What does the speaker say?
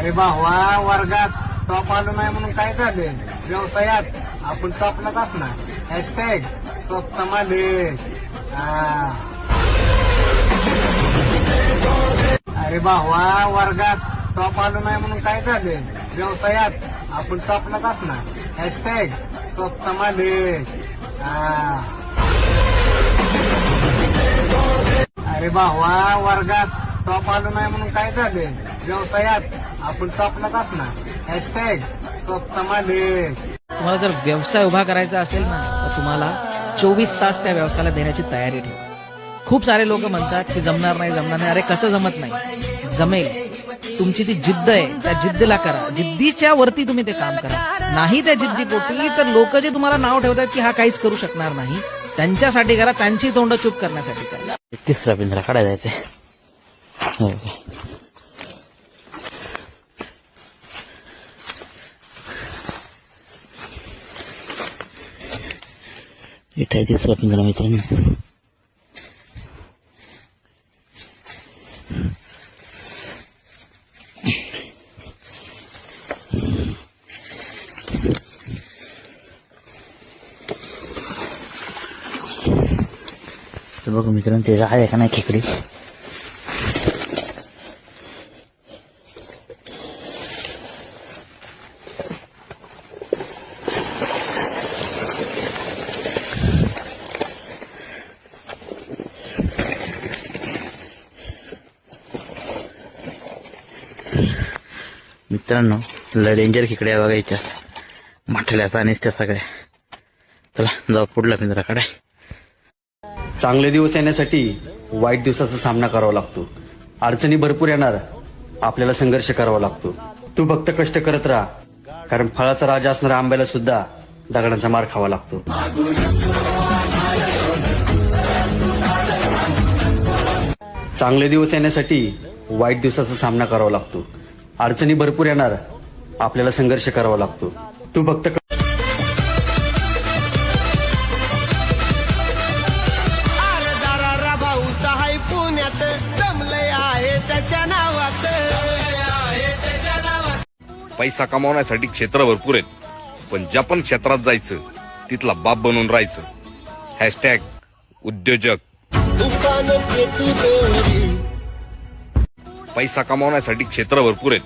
अरे भावा, वर्गात टॉप आलो नाही म्हणून काय झालं? व्यवसायात आपण टॉपलाच असणार. हॅशटॅग स्वस्त मालिक. अरे भावा, वर्गात टॉप आलो नाही म्हणून काय झालं? व्यवसायात आपण टॉपलाच असणार. हॅशटॅग स्वस्त मालिक. अरे भावा, वर्गात टॉप आलो नाही म्हणून काय झालं? व्यवसायात आपण टॉपलाच असणार. हॅशटॅग स्वस्त मालिक. तुम्हाला जर व्यवसाय उभा करायचा असेल ना, तर तुम्हाला 24 तास त्या व्यवसायाला देण्याची तयारी ठेवा. खूप सारे लोक म्हणतात की जमणार नाही. अरे कसं जमत नाही? जमेल. तुमची ती जिद्द आहे, त्या जिद्दीला करा. जिद्दीच्या वरती तुम्ही ते काम करा. नाही त्या जिद्दीपोटी तर लोक जे तुम्हाला नाव ठेवतात की हा काहीच करू शकणार नाही, त्यांच्यासाठी करा. त्यांची तोंड चूप करण्यासाठी करा. तिसरा पिंजरा काढायला जायचंय. इथे तिसरा पिंजरा मित्रांनो. तर बघू मित्रांनो, ते आहे का नाही खेकडी. मित्रांनो, लय डेंजर खेकड्या बघायच्या, माठल्याचा आणि त्या सगळ्या. चला जाऊ पुढला पिंजरा काढाय. चांगले दिवस येण्यासाठी वाईट दिवसाचा सामना करावा लागतो. अडचणी भरपूर येणार, आपल्याला संघर्ष करावा लागतो. तू फक्त कष्ट करत राहा, कारण फळाचा राजा असणाऱ्या आंब्याला सुद्धा दगडांचा मार खावा लागतो. चांगले दिवस येण्यासाठी वाईट दिवसाचा सामना करावा लागतो. अडचणी भरपूर येणार, आपल्याला संघर्ष करावा लागतो. तू फक्त पुण्यात जमलंय आहे त्याच्या नावात. पैसा कमावण्यासाठी क्षेत्र भरपूर आहेत, पण ज्या पण क्षेत्रात जायचं तिथला बाप बनून राहायचं. हॅशटॅग उद्योजक. दुकान पेटी देवरी. पैसा कमावण्यासाठी क्षेत्र भरपूर आहेत,